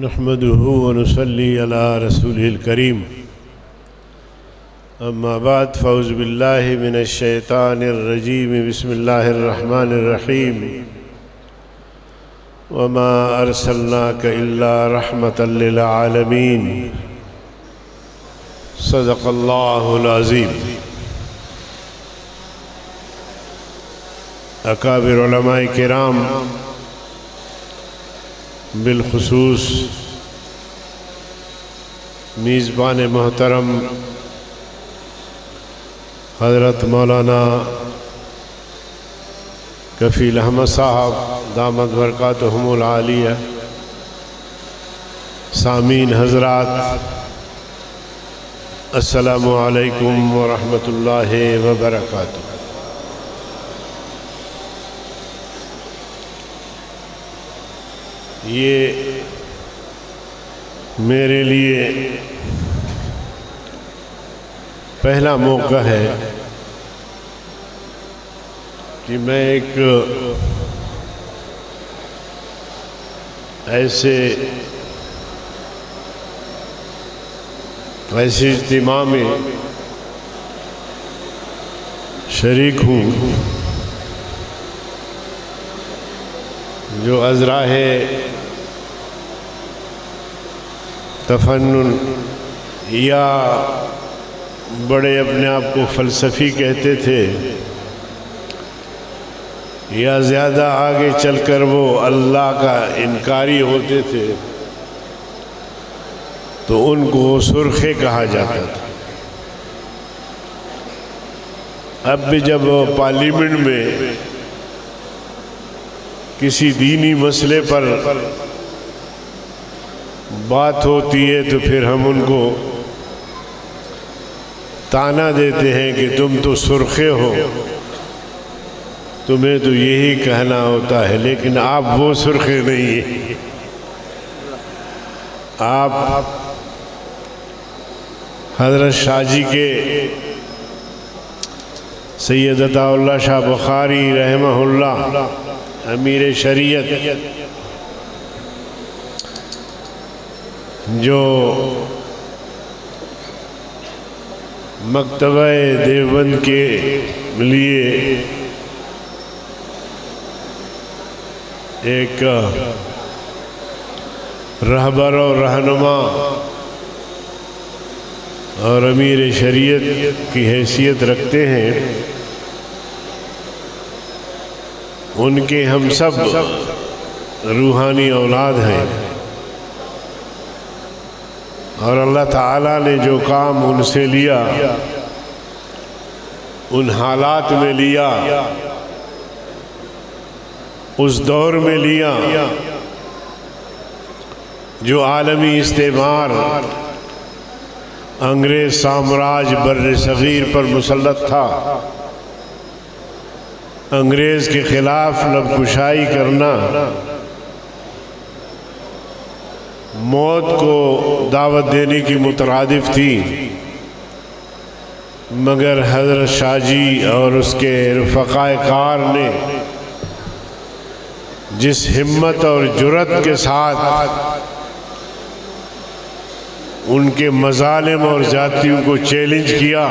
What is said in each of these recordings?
نحمده ونصلي على رسوله الكريم أما بعد فأعوذ بالله من الشيطان الرجيم بسم الله الرحمن الرحيم وما أرسلناك إلا رحمة للعالمين صدق الله العظيم. اکابر علماء کرام بالخصوص میزبان محترم حضرت مولانا کفیل احمد صاحب دامت برکاتہم العالیہ، سامعین حضرات، السلام علیکم ورحمۃ اللہ وبرکاتہ۔ یہ میرے لیے پہلا موقع ہے کہ میں ایک ایسے اجتماع میں شریک ہوں جو ازراہ تفنن یا بڑے اپنے آپ کو فلسفی کہتے تھے، یا زیادہ آگے چل کر وہ اللہ کا انکاری ہوتے تھے تو ان کو سرخے کہا جاتا تھا۔ اب بھی جب پارلیمنٹ میں کسی دینی مسئلے پر بات ہوتی ہے تو پھر ہم ان کو طعنہ دیتے ہیں کہ تم تو سرخے ہو، تمہیں تو یہی کہنا ہوتا ہے، لیکن آپ وہ سرخے نہیں ہیں، آپ حضرت شاہ جی کے سید عطا اللہ شاہ بخاری رحمہ اللہ امیر شریعت جو مکتبہ دیوبند کے لیے ایک رہبر و رہنما اور امیر شریعت کی حیثیت رکھتے ہیں، ان کے ہم سب روحانی اولاد ہیں، اور اللہ تعالیٰ نے جو کام ان سے لیا، ان حالات میں لیا، اس دور میں لیا جو عالمی استعمار انگریز سامراج بر صغیر پر مسلط تھا۔ انگریز کے خلاف لب کشائی کرنا موت کو دعوت دینے کی مترادف تھی، مگر حضرت شاہ جی اور اس کے رفقائے کار نے جس ہمت اور جرأت کے ساتھ ان کے مظالم اور زیادتیوں کو چیلنج کیا،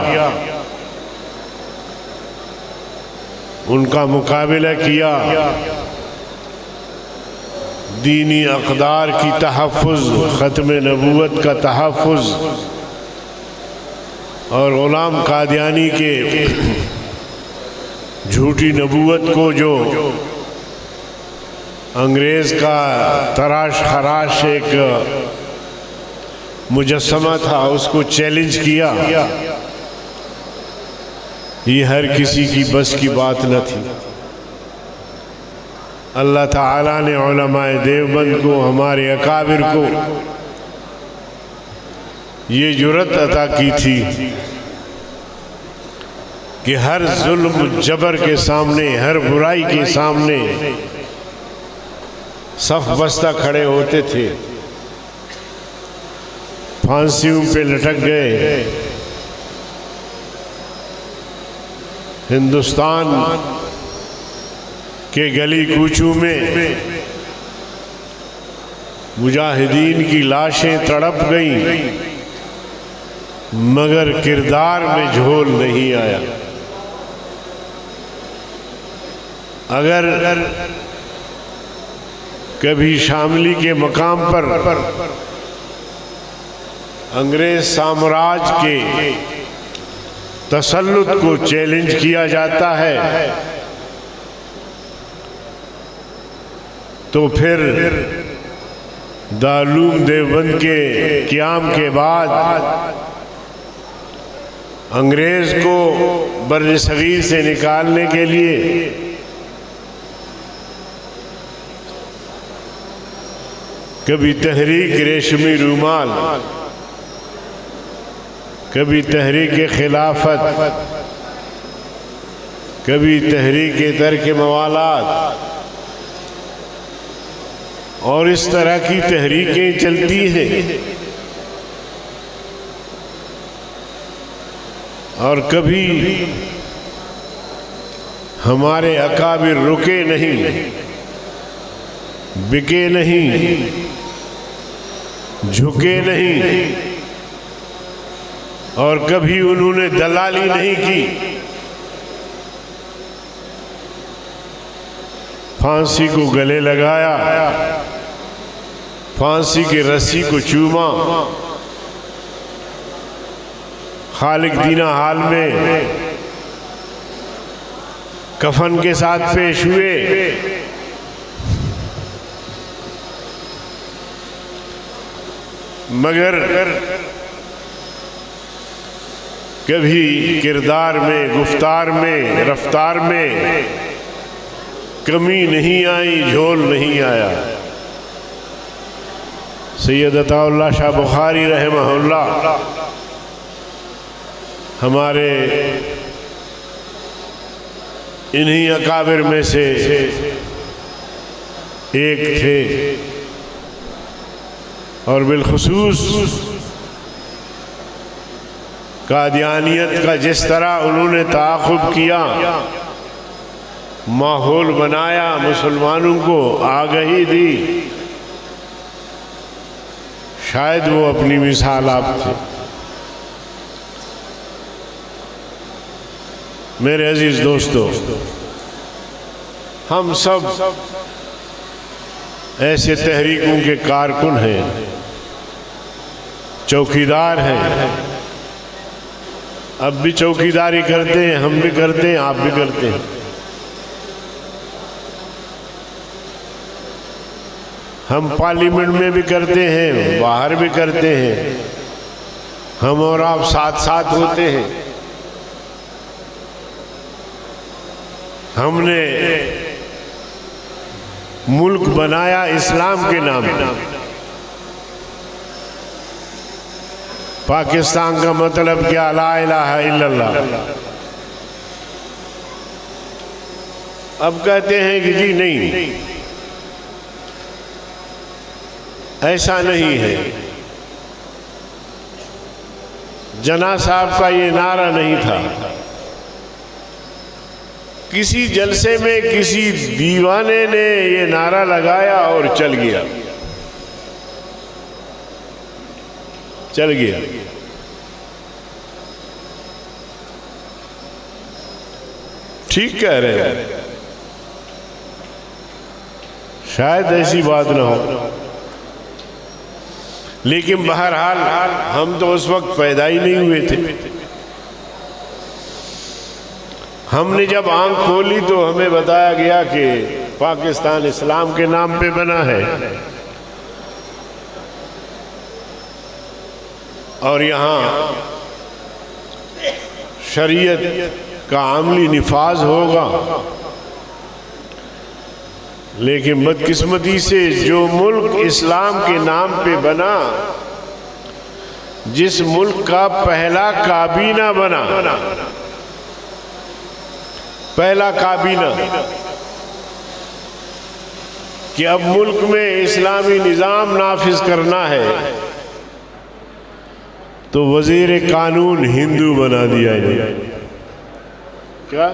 ان کا مقابلہ کیا، دینی اقدار کی تحفظ، ختم نبوت کا تحفظ، اور غلام قادیانی کے جھوٹی نبوت کو جو انگریز کا تراش خراش ایک مجسمہ تھا، اس کو چیلنج کیا، یہ ہر کسی کی بس کی بات نہ تھی۔ اللہ تعالیٰ نے علماء دیوبند کو، ہمارے اکابر کو یہ جرأت عطا کی تھی کہ ہر ظلم جبر کے سامنے، ہر برائی کے سامنے صف بستہ کھڑے ہوتے تھے، پھانسیوں پہ لٹک گئے، ہندوستان کے گلی کوچوں میں مجاہدین کی لاشیں تڑپ گئیں مگر کردار میں جھول نہیں آیا۔ اگر کبھی شاملی کے مقام پر انگریز سامراج کے تسلط کو چیلنج کیا جاتا ہے تو پھر دارالعلوم دیوبند کے قیام کے بعد انگریز کو بر صغیر سے نکالنے کے لیے کبھی تحریک ریشمی رومال، کبھی تحریک خلافت، کبھی تحریک ترک موالات، اور اس طرح کی تحریکیں چلتی ہیں، اور کبھی ہمارے اکابر رکے نہیں، بکے نہیں، جھکے نہیں، اور کبھی انہوں نے دلالی نہیں کی، پھانسی کو گلے لگایا، پھانسی کی رسی کو چوما، خالق دینہ حال میں کفن کے ساتھ پیش ہوئے، مگر کبھی کردار میں، گفتار میں، رفتار میں کمی نہیں آئی، جھول نہیں آیا۔ سید عطا اللہ شاہ بخاری رحمہ اللہ ہمارے انہی اکابر میں سے ایک تھے، اور بالخصوص قادیانیت کا جس طرح انہوں نے تعاقب کیا، ماحول بنایا، مسلمانوں کو آگہی دی، شاید وہ اپنی مثال آپ تھے۔ میرے عزیز دوستو، ہم سب ایسے تحریکوں کے کارکن ہیں، چوکیدار ہیں، اب بھی چوکیداری کرتے ہیں، ہم بھی کرتے ہیں، آپ بھی کرتے ہیں۔ ہم پارلیمنٹ میں بھی کرتے ہیں، باہر بھی کرتے ہیں، ہم اور آپ ساتھ ساتھ ہوتے ہیں۔ ہم نے ملک بنایا اسلام کے نام پر۔ پاکستان کا مطلب کیا؟ لا الہ الا اللہ۔ اب کہتے ہیں کہ جی نہیں، ایسا نہیں ہے، جناح صاحب کا یہ نعرہ نہیں تھا، کسی جلسے میں کسی دیوانے نے یہ نعرہ لگایا اور چل گیا، چل گیا۔ ٹھیک کہہ رہے ہیں، شاید ایسی بات نہ ہو، لیکن بہرحال ہم تو اس وقت پیدا ہی نہیں ہوئے تھے۔ ہم نے جب آنکھ کھولی تو ہمیں بتایا گیا کہ پاکستان اسلام کے نام پہ بنا ہے، اور یہاں شریعت کا عملی نفاذ ہوگا۔ لیکن بدقسمتی سے جو ملک اسلام کے نام پہ بنا، جس ملک کا پہلا کابینہ بنا، پہلا کابینہ کہ اب ملک میں اسلامی نظام نافذ کرنا ہے، تو وزیر قانون ہندو بنا دیا ہے۔ کیا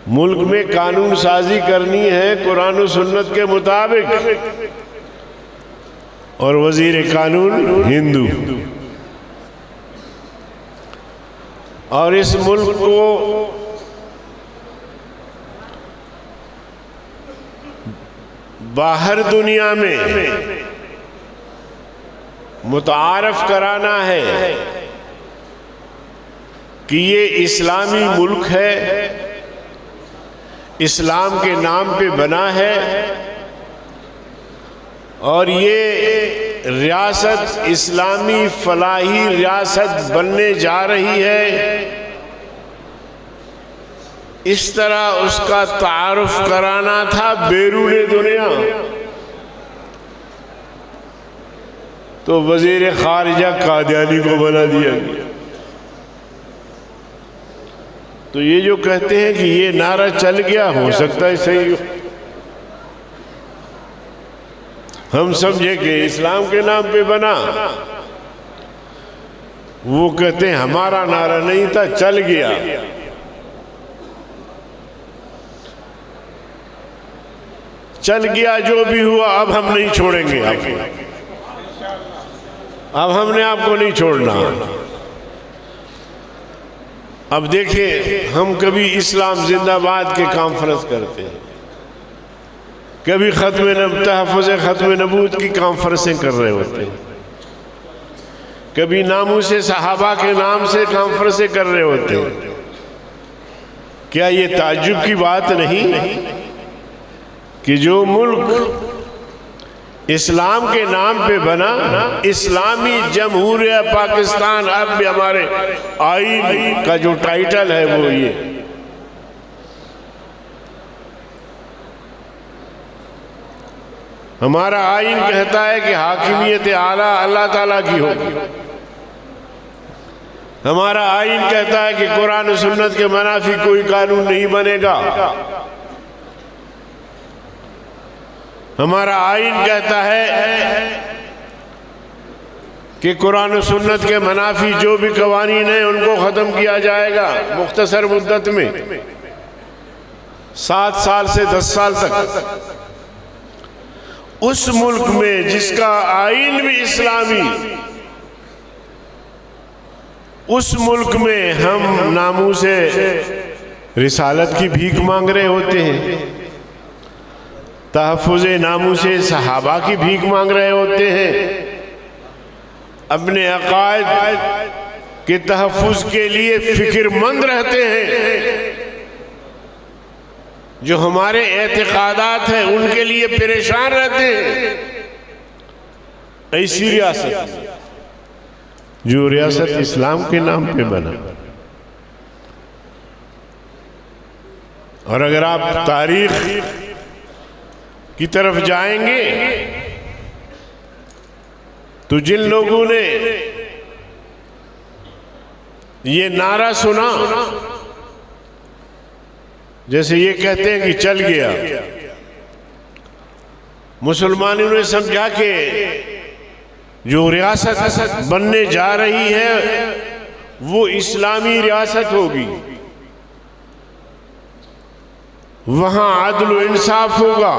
ملک میں قانون سازی کرنی ہے قرآن و سنت کے مطابق، اور وزیر قانون ہندو، اور اس ملک کو باہر دنیا میں متعارف کرانا ہے کہ یہ اسلامی ملک ہے، اسلام کے نام پہ بنا ہے، اور یہ ریاست اسلامی فلاحی ریاست بننے جا رہی ہے، اس طرح اس کا تعارف کرانا تھا بیرون دنیا۔ تو وزیر خارجہ قادیانی کو بنا دیا گیا۔ تو یہ جو کہتے ہیں کہ یہ نعرہ چل گیا، ہو سکتا ہے صحیح ہو، ہم سمجھے کہ اسلام کے نام پہ بنا، وہ کہتے ہیں ہمارا نعرہ نہیں تھا، چل گیا۔ چل گیا جو بھی ہوا، اب ہم نہیں چھوڑیں گے آپ کو، اب ہم نے آپ کو نہیں چھوڑنا۔ اب دیکھیں، ہم کبھی اسلام زندہ باد کے کانفرنس کرتے ہیں، کبھی تحفظ ختم نبوت کی کانفرنسیں کر رہے ہوتے ہیں، کبھی ناموس صحابہ کے نام سے کانفرنسیں کر رہے ہوتے ہیں۔ کیا یہ تعجب کی بات نہیں کہ جو ملک اسلام کے نام پہ بنا، اسلامی جمہوریہ پاکستان، اب بھی ہمارے آئین کا جو ٹائٹل ہے وہ یہ، ہمارا آئین کہتا ہے کہ حاکمیت اعلیٰ اللہ تعالیٰ کی ہوگی، ہمارا آئین کہتا ہے کہ قرآن و سنت کے منافی کوئی قانون نہیں بنے گا، ہمارا آئین کہتا ہے کہ قرآن و سنت کے منافی جو بھی قوانین ہیں ان کو ختم کیا جائے گا مختصر مدت میں، 7 سال سے 10 سال تک۔ اس ملک میں جس کا آئین بھی اسلامی، اس ملک میں ہم ناموس رسالت کی بھیک مانگ رہے ہوتے ہیں، تحفظ ناموس صحابہ کی بھیک مانگ رہے ہوتے ہیں، اپنے عقائد کے تحفظ کے لیے فکر مند رہتے ہیں، جو ہمارے اعتقادات ہیں ان کے لیے پریشان رہتے ہیں۔ ایسی ریاست جو ریاست اسلام کے نام پہ بنا، اور اگر آپ تاریخ کی طرف جائیں گے تو جن لوگوں نے یہ نعرہ سنا، جیسے یہ کہتے ہیں کہ چل گیا، مسلمانوں نے سمجھا کہ جو ریاست بننے جا رہی ہے وہ اسلامی ریاست ہوگی، وہاں عدل و انصاف ہوگا،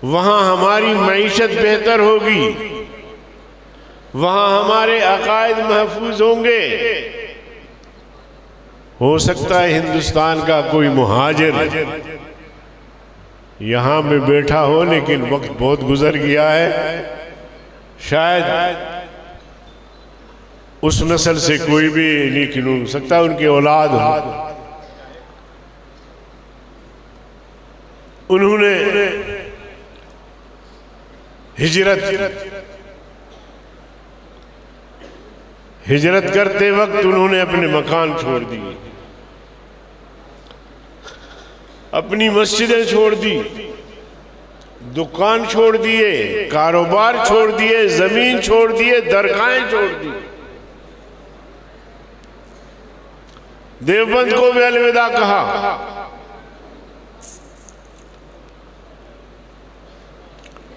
وہاں ہماری معیشت بہتر ہوگی، وہاں ہمارے عقائد محفوظ ہوں گے۔ ہو سکتا ہے ہندوستان کا کوئی مہاجر یہاں میں بیٹھا ہو، لیکن وقت بہت گزر گیا ہے، شاید اس نسل سے کوئی بھی لیکن ہو سکتا ہے ان کی اولاد ہو، انہوں نے ہجرت کرتے وقت انہوں نے اپنے مکان چھوڑ دیے، اپنی مسجدیں چھوڑ دی، دکان چھوڑ دیے، کاروبار چھوڑ دیے، زمین چھوڑ دیے، درگاہیں چھوڑ دی، دیوبند کو بھی الوداع کہا،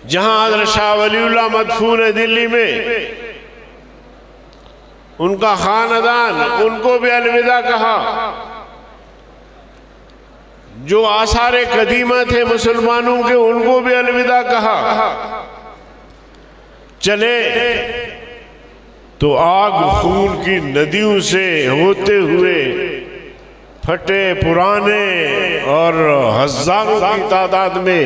جہاں حضرت شاہ ولی اللہ مدفون ہے دلی میں، ان کا خاندان، ان کو بھی الوداع کہا، جو آثار قدیمہ تھے مسلمانوں کے ان کو بھی الوداع کہا. چلے تو آگ خون کی ندیوں سے ہوتے ہوئے پھٹے پرانے اور ہزاروں کی تعداد میں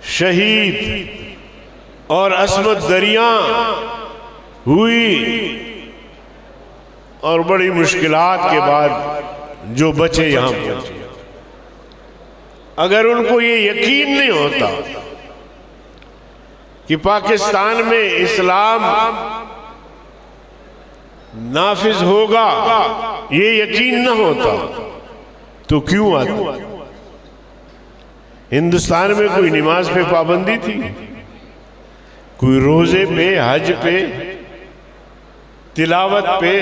شہید اور عصمت دریاں ہوئی، اور بڑی مشکلات کے بعد جو بچے یہاں پہنچے. اگر ان کو یہ یقین نہیں ہوتا کہ پاکستان میں اسلام نافذ ہوگا، یہ یقین نہ ہوتا تو کیوں آتا؟ ہندوستان میں کوئی نماز پہ پابندی تھی؟ کوئی روزے پہ، حج پہ، تلاوت پہ،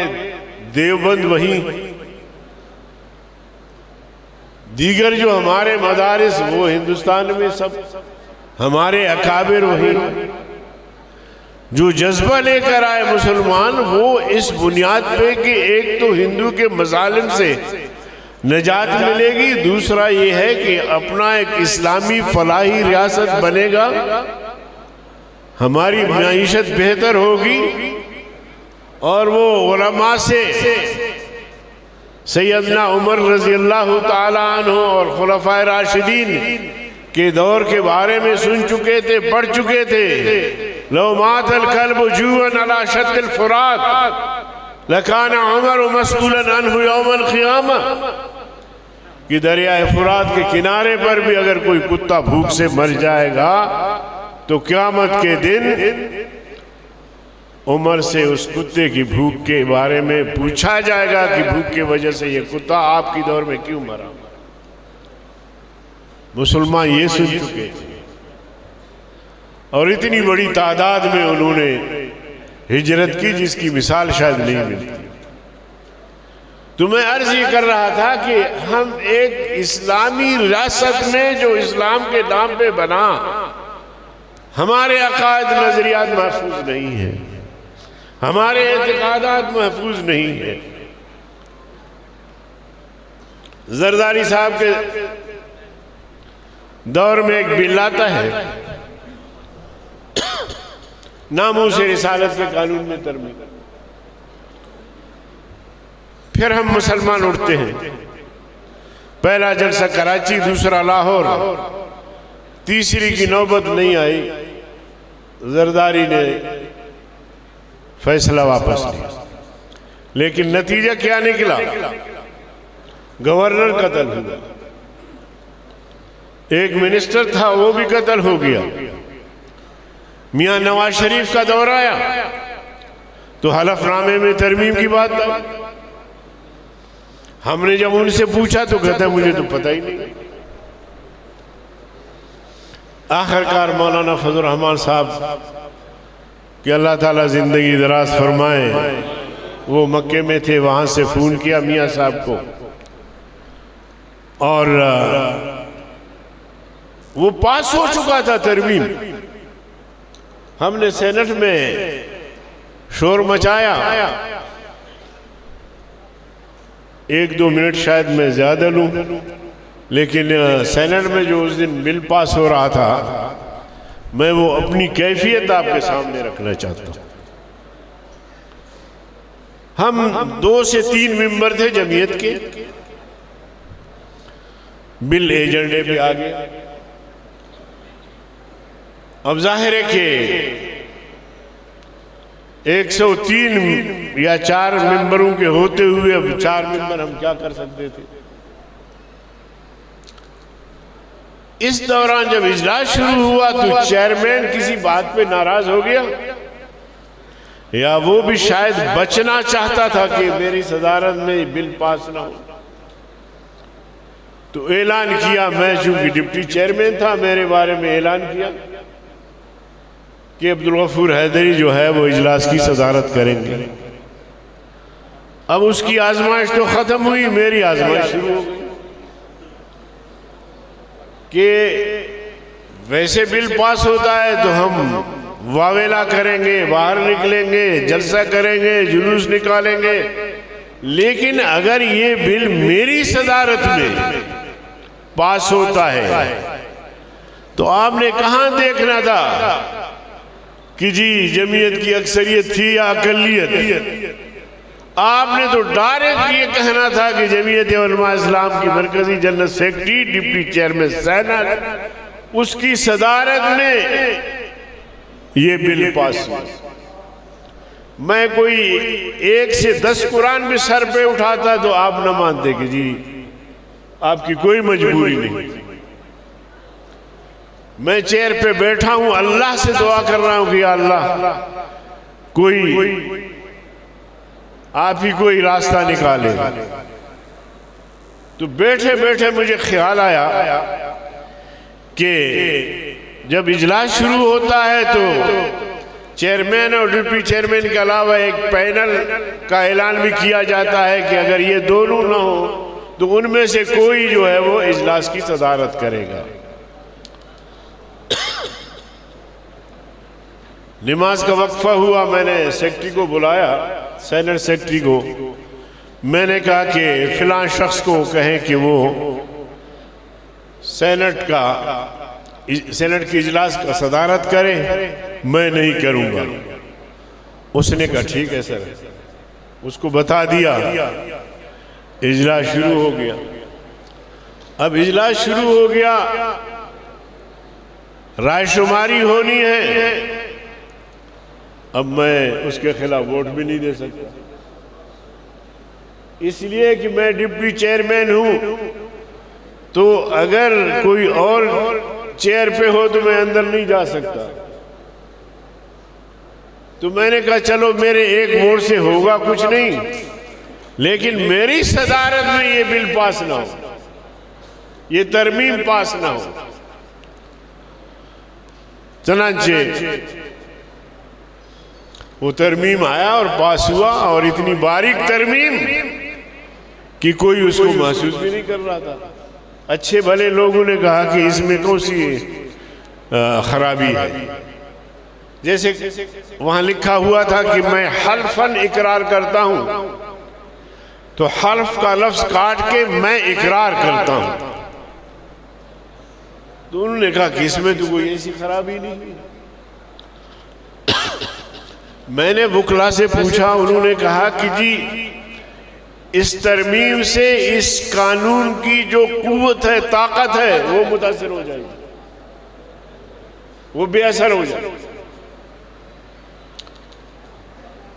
دیوبند وہیں، دیگر جو ہمارے مدارس وہ ہندوستان میں سب، ہمارے اکابر وہیں. جو جذبہ لے کر آئے مسلمان وہ اس بنیاد پہ کہ ایک تو ہندو کے مظالم سے نجات ملے گی، دوسرا یہ ہے کہ اپنا ایک اسلامی فلاحی ریاست بنے گا، ہماری معیشت بہتر ہوگی. اور وہ علماء سے سیدنا عمر رضی اللہ تعالیٰ عنہ اور خلفائے راشدین کے دور کے بارے میں سن چکے تھے، پڑھ چکے تھے. لو مات الکلب جوعا علی شط الفرات لکان عمر مسئولا عنہ یوم القیامہ، کہ دریائے فرات کے کنارے پر بھی اگر کوئی کتا بھوک سے مر جائے گا تو قیامت کے دن عمر سے اس کتے کی بھوک کے بارے میں پوچھا جائے گا کہ بھوک کی وجہ سے یہ کتا آپ کی دور میں کیوں مرا. مسلمان یہ سن چکے اور اتنی بڑی تعداد میں انہوں نے ہجرت کی جس کی مثال شاید نہیں ملتی. تو میں عرض یہ کر رہا تھا کہ ہم ایک اسلامی ریاست میں جو اسلام کے نام پہ بنا، ہمارے عقائد نظریات محفوظ نہیں ہیں، ہمارے اعتقادات محفوظ نہیں ہیں. زرداری صاحب کے دور میں ایک بل آتا ہے ناموس رسالت کے قانون میں ترمیم. پھر ہم مسلمان اٹھتے ہیں، پہلا جلسہ کراچی، دوسرا لاہور، تیسری کی نوبت نہیں آئی، زرداری نے فیصلہ واپس لیا. لیکن نتیجہ کیا نکلا؟ گورنر قتل ہوا، ایک منسٹر تھا وہ بھی قتل ہو گیا. میاں نواز شریف کا دور آیا تو حلف نامے میں ترمیم کی بات آئی. ہم نے جب ان سے پوچھا تو کہتا ہے مجھے تو پتہ ہی نہیں. آخرکار مولانا فضل الرحمان صاحب کہ اللہ تعالیٰ زندگی دراز فرمائے، وہ مکے میں تھے، وہاں سے فون کیا میاں صاحب کو اور وہ پاس ہو چکا تھا ترمیم. ہم نے سینٹ میں شور مچایا، 1-2 منٹ شاید میں زیادہ لوں، لیکن سینٹ میں جو اس دن بل پاس ہو رہا تھا میں وہ اپنی کیفیت آپ کے سامنے رکھنا چاہتا ہوں. ہم 2 سے 3 ممبر تھے جمعیت کے، بل ایجنڈے پہ آ گئے. اب ظاہر ہے کہ 103 یا 4 ممبروں کے ہوتے ہوئے اب 4 ممبر ہم کیا کر سکتے تھے. اس دوران جب اجلاس شروع ہوا تو چیئرمین کسی بات پہ ناراض ہو گیا، یا وہ بھی شاید بچنا چاہتا تھا کہ میری صدارت میں بل پاس نہ ہو. تو اعلان کیا، میں چونکہ ڈپٹی چیئرمین تھا، میرے بارے میں اعلان کیا کہ عبدالغفور حیدری جو ہے وہ اجلاس کی صدارت کریں گے. اب اس کی آزمائش تو ختم ہوئی، میری آزمائش شروع ہو گئی کہ ویسے بل پاس ہوتا ہے تو ہم واویلا کریں گے، باہر نکلیں گے، جلسہ کریں گے، جلوس نکالیں گے. لیکن اگر یہ بل میری صدارت میں پاس ہوتا ہے تو آپ نے کہاں دیکھنا تھا کہ جی جمعیت کی اکثریت تھی یا اقلیت؟ آپ نے تو ڈائریکٹ یہ کہنا تھا کہ جمعیت علماء اسلام کی مرکزی general secretary deputy chairman senate اس کی صدارت میں یہ بل پاس ہوا۔ میں کوئی 1 سے 10 قرآن بھی سر پہ اٹھاتا تو آپ نہ مانتے کہ جی آپ کی کوئی مجبوری نہیں۔ میں چیئر پہ بیٹھا ہوں، اللہ سے دعا کر رہا ہوں کہ یا اللہ کوئی آپ ہی کوئی راستہ نکالے۔ تو بیٹھے بیٹھے مجھے خیال آیا کہ جب اجلاس شروع ہوتا ہے تو چیئرمین اور ڈپٹی چیئرمین کے علاوہ ایک پینل کا اعلان بھی کیا جاتا ہے کہ اگر یہ دونوں نہ ہو تو ان میں سے کوئی جو ہے وہ اجلاس کی صدارت کرے گا۔ نماز کا وقفہ ہوا، میں نے سیکرٹری کو بلایا، سینٹ سیکرٹری کو، میں نے کہا کہ فلاں شخص کو کہیں کہ وہ سینٹ کی اجلاس کا صدارت کرے، میں نہیں کروں گا۔ اس نے کہا ٹھیک ہے سر، اس کو بتا دیا، اجلاس شروع ہو گیا۔ اب اجلاس شروع ہو گیا، رائے شماری ہونی ہے، اب میں اس کے خلاف ووٹ بھی نہیں دے سکتا، اس لیے کہ میں ڈپٹی چیئرمین ہوں، تو اگر کوئی اور چیئر پہ ہو تو میں اندر نہیں جا سکتا۔ تو میں نے کہا چلو میرے ایک ووٹ سے ہوگا کچھ نہیں، لیکن میری صدارت میں یہ بل پاس نہ ہو، یہ ترمیم پاس نہ ہو۔ چنانچہ وہ ترمیم آیا اور پاس ہوا، اور اتنی باریک ترمیم کہ کوئی اس کو محسوس بھی نہیں کر رہا تھا۔ اچھے بھلے لوگوں نے کہا کہ اس میں کون سی خرابی ہے، جیسے وہاں لکھا ہوا تھا کہ میں حلفاً اقرار کرتا ہوں، تو حلف کا لفظ کاٹ کے میں اقرار کرتا ہوں۔ تو انہوں نے کہا کہ اس میں تو کوئی ایسی خرابی نہیں۔ میں نے وکلا سے پوچھا، انہوں نے کہا کہ جی اس ترمیم سے اس قانون کی جو قوت ہے، طاقت ہے، وہ متاثر ہو جائے گی، وہ بے اثر ہو جائے گی۔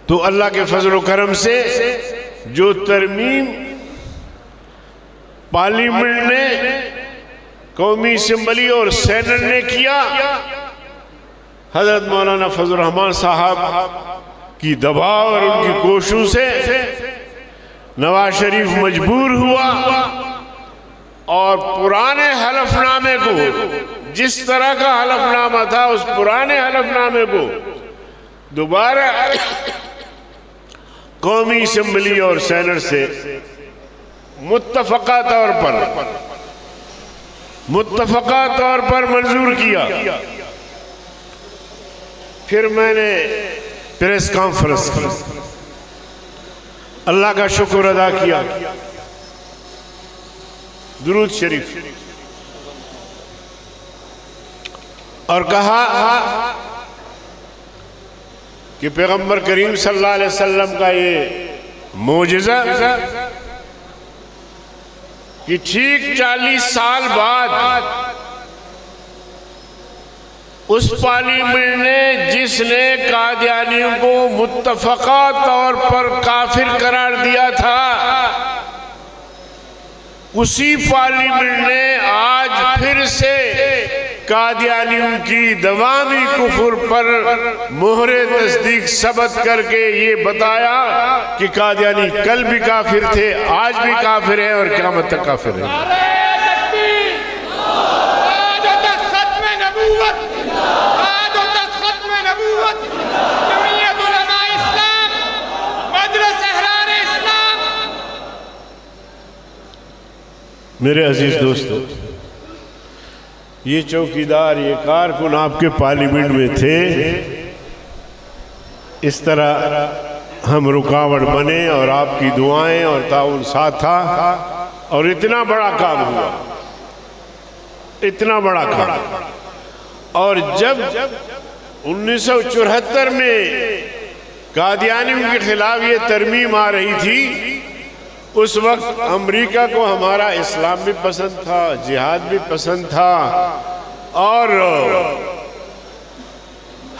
تو اللہ کے فضل و کرم سے جو ترمیم پارلیمنٹ نے، قومی اسمبلی اور سینٹ نے کیا، حضرت مولانا فضل الرحمان صاحب کی دباؤ اور ان کی کوششوں سے نواز شریف مجبور ہوا اور پرانے حلف نامے کو، جس طرح کا حلف نامہ تھا اس پرانے حلف نامے کو دوبارہ قومی اسمبلی اور سینٹ سے متفقہ طور پر منظور کیا۔ پھر میں نے پریس کانفرنس کی، اللہ کا شکر ادا کیا، درود شریف، اور کہا کہ پیغمبر کریم صلی اللہ علیہ وسلم کا یہ معجزہ کہ ٹھیک 40 سال بعد اس پارلیمنٹ نے جس نے قادیانیوں کو متفقہ طور پر کافر قرار دیا تھا، اسی پارلیمنٹ نے آج پھر سے قادیانیوں کی دوامی کفر پر مہر تصدیق ثبت کر کے یہ بتایا کہ قادیانی کل بھی کافر تھے، آج بھی کافر ہیں اور قیامت تک کافر ہیں۔ میرے عزیز دوستو، یہ چوکیدار، یہ کارکن آپ کے پارلیمنٹ میں تھے، اس طرح ہم رکاوٹ بنے اور آپ کی دعائیں اور تعاون ساتھ تھا اور اتنا بڑا کام ہوا۔ اتنا بڑا کام. اور جب 1974 میں قادیانیوں کے خلاف یہ ترمیم آ رہی تھی، اس وقت امریکہ کو ہمارا اسلام بھی پسند تھا، جہاد بھی پسند تھا، اور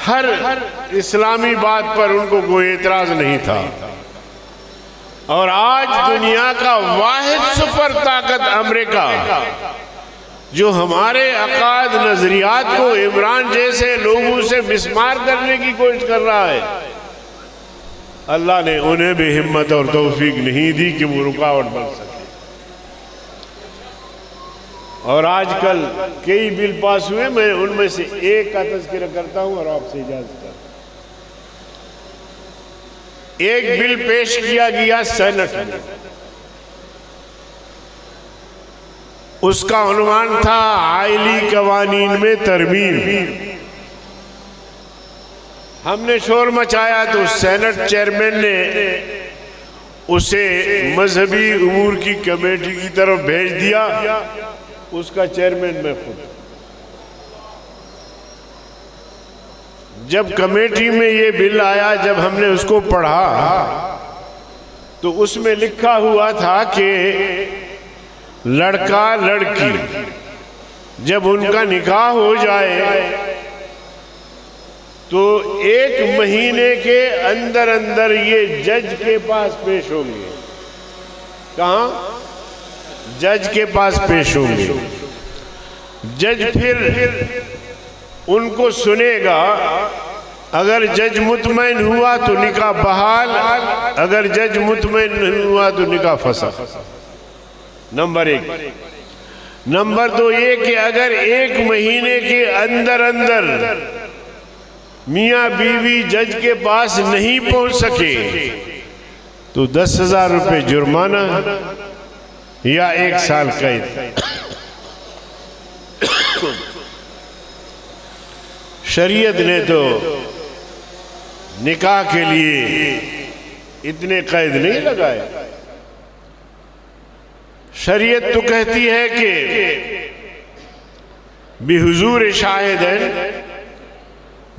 ہر اسلامی بات پر ان کو کوئی اعتراض نہیں تھا. اور آج دنیا کا واحد سپر طاقت امریکہ جو ہمارے عقائد نظریات کو عمران جیسے لوگوں سے مسمار کرنے کی کوشش کر رہا ہے، اللہ نے انہیں بھی ہمت اور توفیق نہیں دی کہ وہ رکاوٹ بن سکے. اور آج کل کئی بل پاس ہوئے، میں ان میں سے ایک کا تذکرہ کرتا ہوں اور آپ سے اجازت کرتا ہوں. ایک بل پیش کیا گیا سینٹ میں، اس کا عنوان تھا آئلی قوانین میں ترمیم. ہم نے شور مچایا تو سینٹ چیئرمین نے اسے مذہبی امور کی کمیٹی کی طرف بھیج دیا. اس کا چیئرمین میں خود. جب کمیٹی میں یہ بل آیا، جب ہم نے اس کو پڑھا تو اس میں لکھا ہوا تھا کہ لڑکا لڑکی جب ان کا نکاح ہو جائے تو 1 مہینے کے اندر اندر یہ جج کے پاس پیش ہوں گے. کہاں؟ جج کے پاس پیش ہوں گے. جج پھر ان کو سنے گا. اگر جج مطمئن ہوا تو نکاح بحال، اگر جج مطمئن نہیں ہوا تو نکاح فسخ. نمبر 1. نمبر 2 یہ کہ اگر 1 مہینے کے اندر اندر میاں بیوی جج کے پاس نہیں پہنچ سکے تو 10,000 روپے جرمانہ یا 1 سال قید. شریعت نے تو نکاح کے لیے اتنے قید نہیں لگائے. شریعت تو کہتی ہے کہ بحضور شاہدین،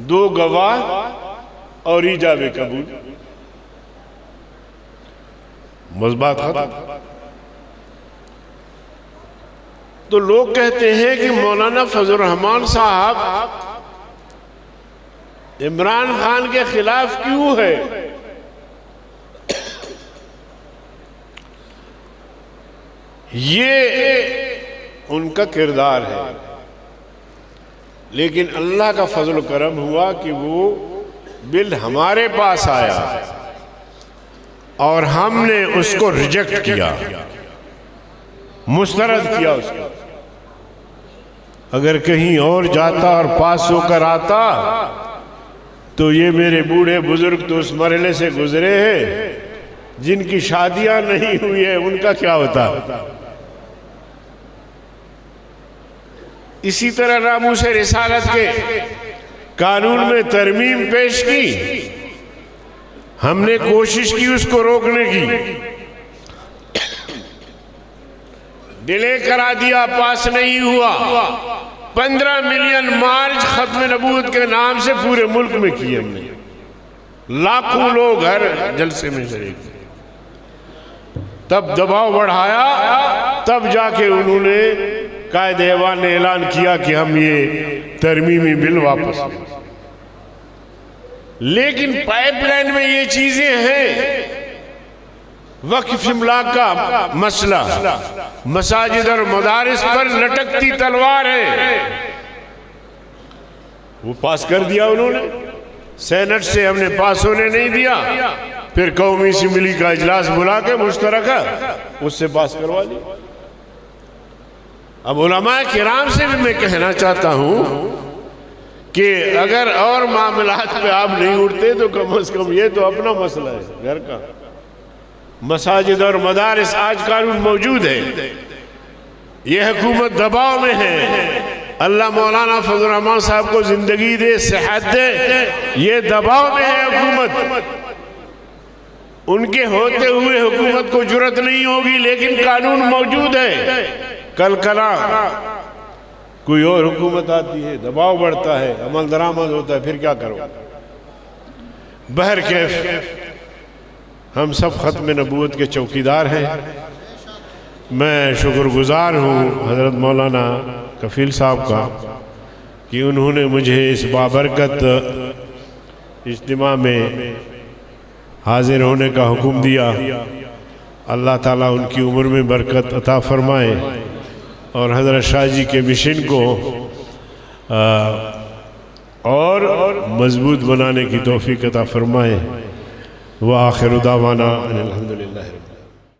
2 گواہ اور ایجاب قبول. بات ختم. تو لوگ کہتے ہیں کہ مولانا فضل الرحمان صاحب عمران خان کے خلاف کیوں ہے؟ یہ ان کا کردار ہے، لیکن اللہ کا فضل و کرم ہوا کہ وہ بل ہمارے پاس آیا اور ہم نے اس کو ریجیکٹ کیا، مسترد کیا اس کو. اگر کہیں اور جاتا اور پاس ہو کر آتا تو یہ میرے بوڑھے بزرگ تو اس مرحلے سے گزرے ہیں، جن کی شادیاں نہیں ہوئی ہیں ان کا کیا ہوتا. اسی طرح ناموس رسالت کے قانون میں ترمیم پیش کی، ہم نے کوشش کی اس کو روکنے کی، ڈیلے کرا دیا، پاس نہیں ہوا. 15 ملین مارچ ختم نبوت کے نام سے پورے ملک میں کیے ہم نے. لاکھوں لوگ ہر جلسے میں شریک تھے. تب دباؤ بڑھایا، تب جا کے انہوں نے قائد ایوان نے اعلان کیا کہ ہم یہ ترمیمی بل واپس لیں. لیکن پائپ لائن میں یہ چیزیں ہیں. وقف املاک کا مسئلہ مساجد اور مدارس پر لٹکتی تلوار ہے، وہ پاس کر دیا انہوں نے. سینٹ سے ہم نے پاس ہونے نہیں دیا، پھر قومی اسمبلی کا اجلاس بلا کے مشترکہ اس سے پاس کروا لیا. اب علماء کرام سے بھی میں کہنا چاہتا ہوں کہ اگر اور معاملات پہ آپ نہیں اٹھتے تو کم از کم یہ تو اپنا مسئلہ ہے گھر کا. مساجد اور مدارس آج قانون موجود ہے، یہ حکومت دباؤ میں ہے. اللہ مولانا فضل الرحمان صاحب کو زندگی دے، صحت دے. یہ دباؤ میں ہے حکومت. ان کے ہوتے ہوئے حکومت کو جرأت نہیں ہوگی، لیکن قانون موجود ہے. کل کلا کوئی اور حکومت آتی ہے، دباؤ بڑھتا ہے، عمل درآمد ہوتا ہے، پھر کیا کرو؟ بہرکیف ہم سب ختم نبوت کے چوکیدار ہیں۔ میں شکر گزار ہوں حضرت مولانا کفیل صاحب کا کہ انہوں نے مجھے اس بابرکت اجتماع میں حاضر ہونے کا حکم دیا۔ اللہ تعالیٰ ان کی عمر میں برکت عطا فرمائے اور حضرت شاہ جی کے مشن کو اور مضبوط بنانے کی توفیق عطا فرمائے۔ وآخر دعوانا ان الحمدللہ۔